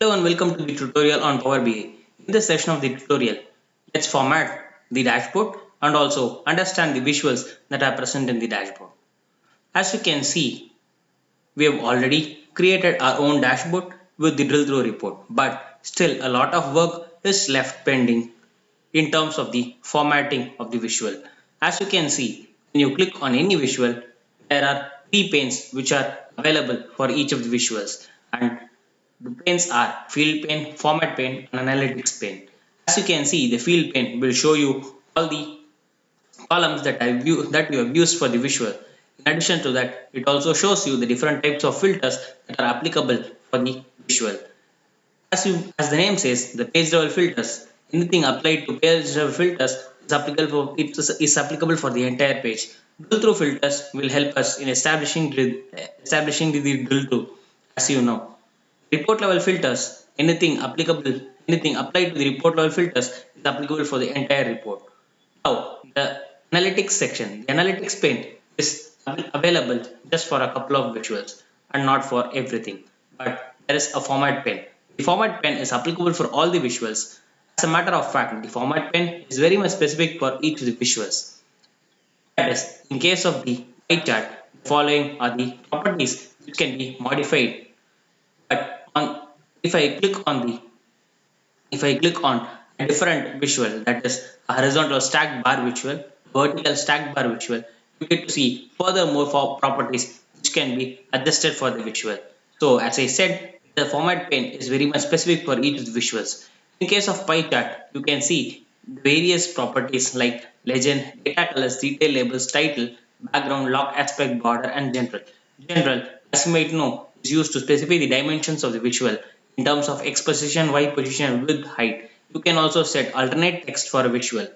Hello and welcome to the tutorial on Power BI. In this session of the tutorial, let's format the dashboard and also understand the visuals that are present in the dashboard. As you can see, we have already created our own dashboard with the drill through report, but still a lot of work is left pending in terms of the formatting of the visual. As you can see, when you click on any visual, there are three panes which are available for each of the visuals, and the panes are field pane, format pane and analytics pane. As you can see, the field pane will show you all the columns that you have used for the visual. In addition to that, it also shows you the different types of filters that are applicable for the visual. As the name says, the page level filters, anything applied to page level filters is applicable for the entire page. Drill through filters will help us in establishing the drill through, as you know. Report level filters, anything applied to the report level filters is applicable for the entire report. Now, the analytics section, the analytics pane is available just for a couple of visuals and not for everything. But there is a format pane. The format pane is applicable for all the visuals. As a matter of fact, the format pane is very much specific for each of the visuals. That is, in case of the pie chart, the following are the properties which can be modified. But if I click on a different visual, that is a horizontal stacked bar visual, vertical stacked bar visual, you get to see furthermore for properties which can be adjusted for the visual. So as I said, the format pane is very much specific for each of the visuals. In case of pie chart, you can see various properties like legend, data colors, detail labels, title, background, lock aspect, border, and general. General, as you might know, is used to specify the dimensions of the visual in terms of X position, Y position, width, height. You can also set alternate text for a visual.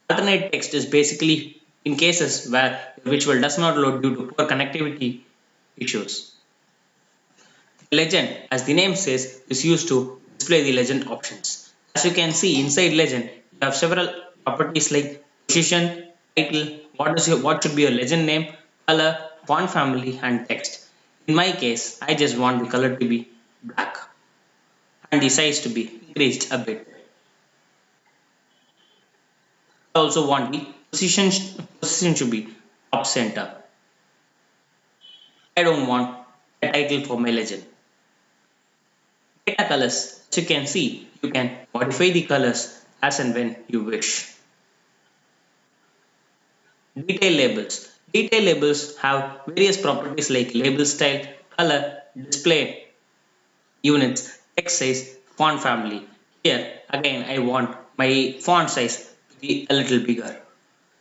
Alternate text is basically in cases where the visual does not load due to poor connectivity issues. Legend, as the name says, is used to display the legend options. As you can see inside legend, you have several properties like position, title, what should be your legend name, color, font family, and text. In my case, I just want the color to be black and the size to be increased a bit. I also want the position should be top center. I don't want a title for my legend. Data colors, as you can see, you can modify the colors as and when you wish. Detail labels. Detail labels have various properties like label style, color, display units, text size, font family. Here again I want my font size to be a little bigger,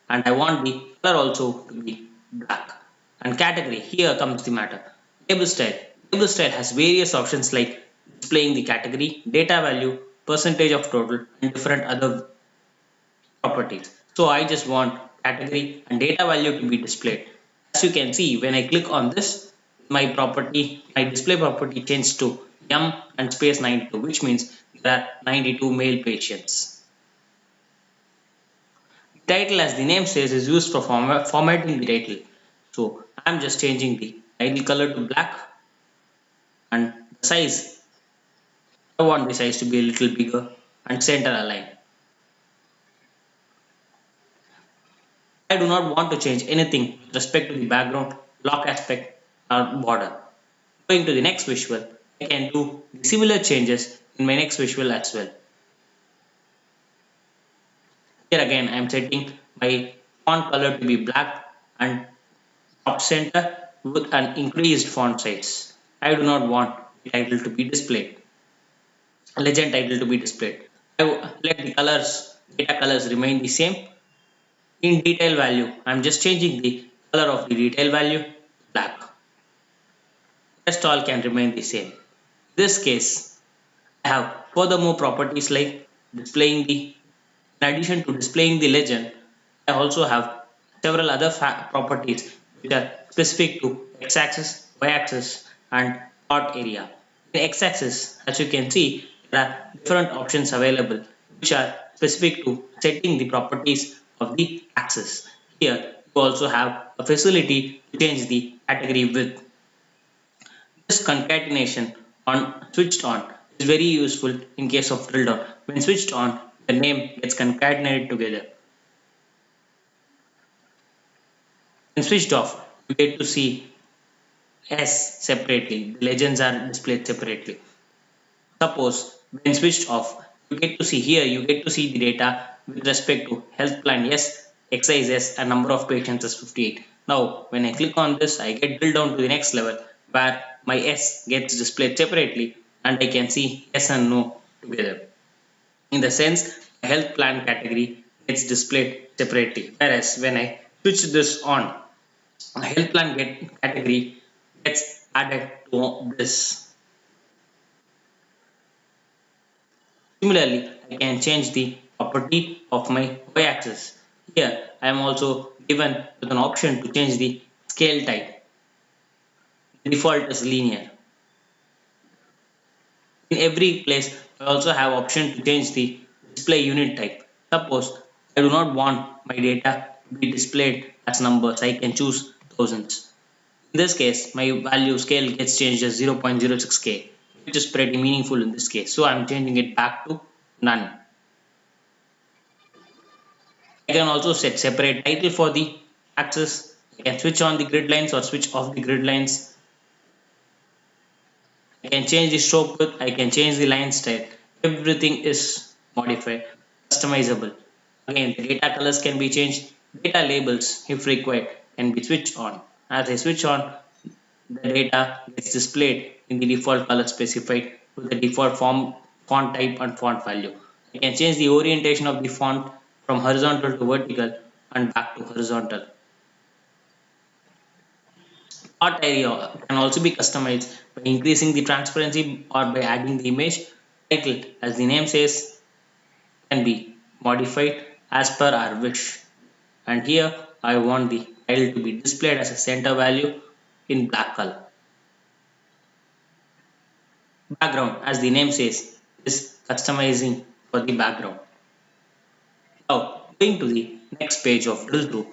and I want the color also to be black. And category, here comes the matter. Label style. Label style has various options like displaying the category, data value, percentage of total, and different other properties. So I just want category and data value to be displayed. As you can see, when I click on this, my display property changed to M and space 92, which means there are 92 male patients. The title, as the name says, is used for formatting the title. So I'm just changing the title color to black, and the size, I want the size to be a little bigger and center aligned. I do not want to change anything with respect to the background, lock aspect or border. Going to the next visual, I can do the similar changes in my next visual as well. Here again I am setting my font color to be black and top center with an increased font size. I do not want the title to be displayed, legend title to be displayed. I will let the data colors remain the same. In detail value, I am just changing the color of the detail value to black. Rest all can remain the same. In this case, I have furthermore properties like displaying in addition to displaying the legend, I also have several other properties which are specific to x-axis, y-axis, and plot area. In x-axis, as you can see, there are different options available which are specific to setting the properties of the axis. Here, you also have a facility to change the category width. This concatenation switched on It's very useful in case of drill down. When switched on, the name gets concatenated together. When switched off, you get to see S separately. The legends are displayed separately. Suppose when switched off, you get to see here, you get to see the data with respect to health plan yes, exercise yes, and number of patients is 58. Now, when I click on this, I get drilled down to the next level where my S gets displayed separately and I can see yes and no together. In the sense, a health plan category gets displayed separately. Whereas when I switch this on, a health plan category gets added to this. Similarly, I can change the property of my y-axis. Here, I am also given with an option to change the scale type. The default is linear. In every place, I also have option to change the display unit type. Suppose I do not want my data to be displayed as numbers, I can choose thousands. In this case, my value scale gets changed as 0.06k, which is pretty meaningful in this case. So I'm changing it back to none. I can also set separate title for the axis. I can switch on the grid lines or switch off the grid lines. I can change the stroke width. I can change the line style. Everything is modified, customizable. Again, the data colors can be changed. Data labels, if required, can be switched on. As I switch on, the data gets displayed in the default color specified with the default font type and font value. I can change the orientation of the font from horizontal to vertical and back to horizontal. Art area can also be customized by increasing the transparency or by adding the image. Title, as the name says, can be modified as per our wish. And here I want the title to be displayed as a center value in black color. Background, as the name says, is customizing for the background. Now, going to the next page of drill through,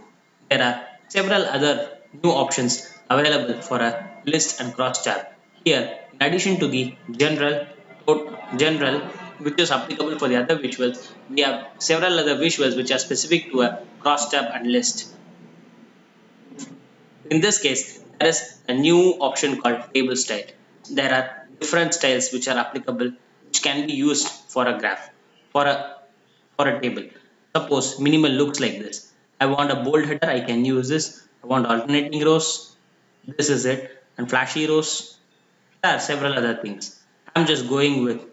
there are several other new options available for a list and cross tab. Here, in addition to the general, which is applicable for the other visuals, we have several other visuals which are specific to a cross tab and list. In this case, there is a new option called table style. There are different styles which are applicable, which can be used for a graph, for a for a table. Suppose minimal looks like this. I want a bold header, I can use this. I want alternating rows, this is it, and flashy rows. There are several other things. I'm just going with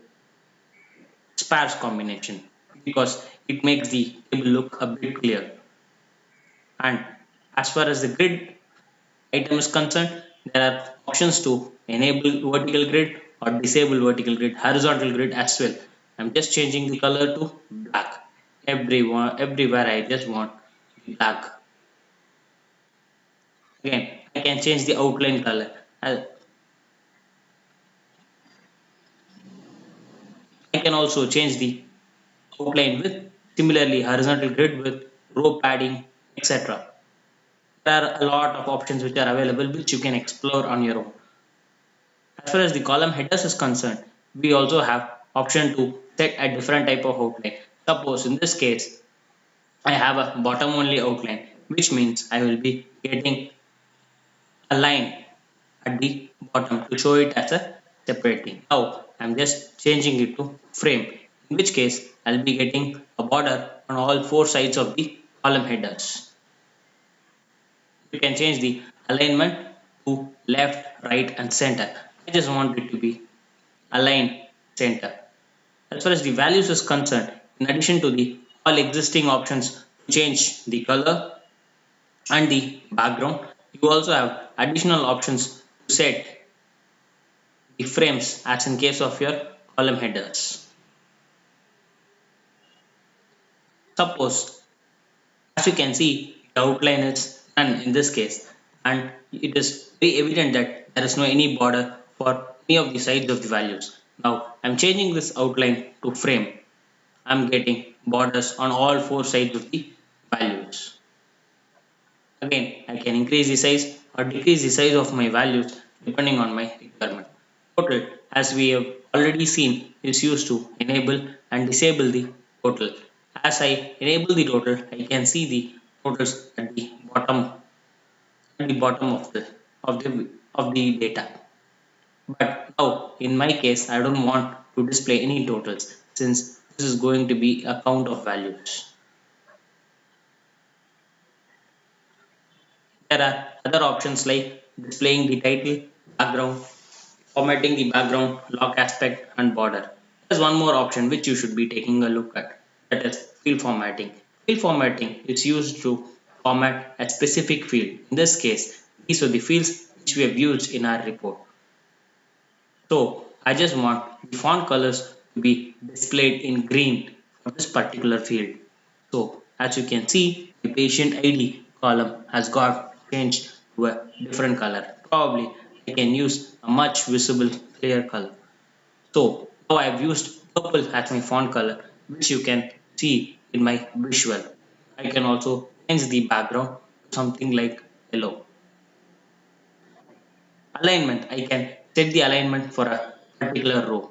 sparse combination because it makes the table look a bit clear. And as far as the grid item is concerned, there are options to enable vertical grid or disable vertical grid, horizontal grid as well. I'm just changing the color to black. Everywhere I just want black. Again, I can change the outline color. I can also change the outline width, similarly horizontal grid width, row padding, etc. There are a lot of options which are available which you can explore on your own. As far as the column headers is concerned, we also have option to set a different type of outline. Suppose in this case, I have a bottom only outline, which means I will be getting a line at the bottom to show it as a separate thing. Now I'm just changing it to frame, in which case I'll be getting a border on all four sides of the column headers. You can change the alignment to left, right, and center. I just want it to be aligned center. As far as the values is concerned, in addition to the all existing options to change the color and the background, you also have additional options to set the frames as in case of your column headers. Suppose, as you can see, the outline is none in this case, and it is very evident that there is no any border for any of the sides of the values. Now I'm changing this outline to frame. I'm getting borders on all four sides of the values. Again, I can increase the size or decrease the size of my values depending on my requirement. Total, as we have already seen is used to enable and disable the total. As I enable the total, I can see the totals at the bottom of the data. But now in my case, I don't want to display any totals since this is going to be a count of values. There are other options like displaying the title, background, formatting the background, lock aspect and border. There's one more option which you should be taking a look at, that is field formatting. Field formatting is used to format a specific field. In this case, these are the fields which we have used in our report. So I just want the font colors to be displayed in green for this particular field. So as you can see, the patient ID column has got changed to a different color. Probably I can use a much visible clear color. So now I have used purple as my font color, which you can see in my visual. I can also change the background to something like yellow. Alignment, I can set the alignment for a particular row,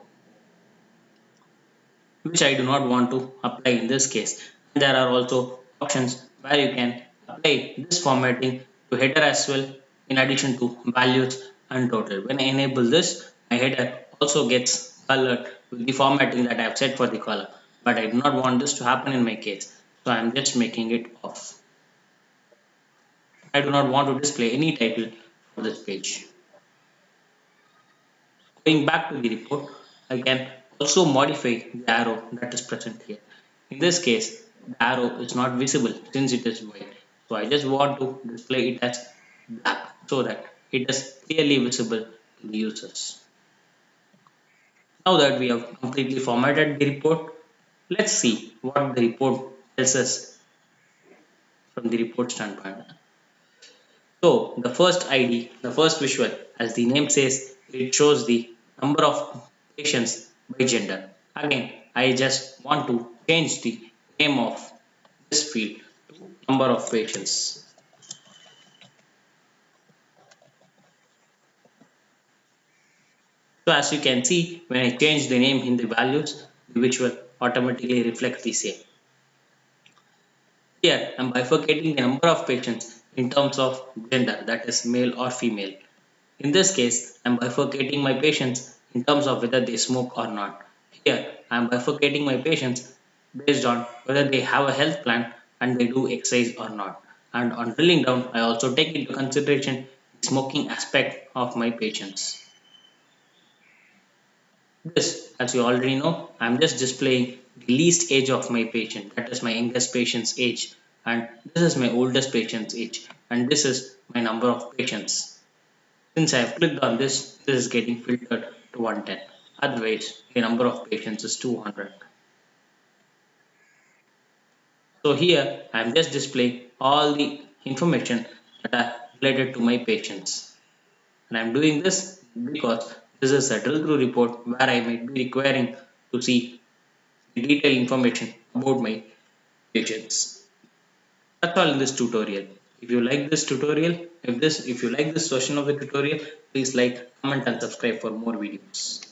which I do not want to apply in this case. There are also options where you can apply this formatting to header as well, in addition to values and total. When I enable this, my header also gets colored with the formatting that I have set for the color. But I do not want this to happen in my case, so I am just making it off. I do not want to display any title for this page. Going back to the report, I can also modify the arrow that is present here. In this case, the arrow is not visible since it is white. So I just want to display it as black so that it is clearly visible to the users. Now that we have completely formatted the report, let's see what the report tells us from the report standpoint. So the first ID, the first visual, as the name says, it shows the number of patients by gender. Again, I just want to change the name of this field to number of patients. So as you can see, when I change the name in the values, the visual automatically reflects the same. Here, I am bifurcating the number of patients in terms of gender, that is male or female. In this case, I am bifurcating my patients in terms of whether they smoke or not. Here, I am bifurcating my patients based on whether they have a health plan and they do exercise or not. And on drilling down, I also take into consideration the smoking aspect of my patients. This, as you already know, I am just displaying the least age of my patient, that is my youngest patient's age, and this is my oldest patient's age, and this is my number of patients. Since I have clicked on this, this is getting filtered to 110. Otherwise, the number of patients is 200. So here, I am just displaying all the information that are related to my patients. And I am doing this because this is a drill through report where I might be requiring to see the detailed information about my patients. That's all in this tutorial. If you like this tutorial, if you like this version of the tutorial, please like, comment and subscribe for more videos.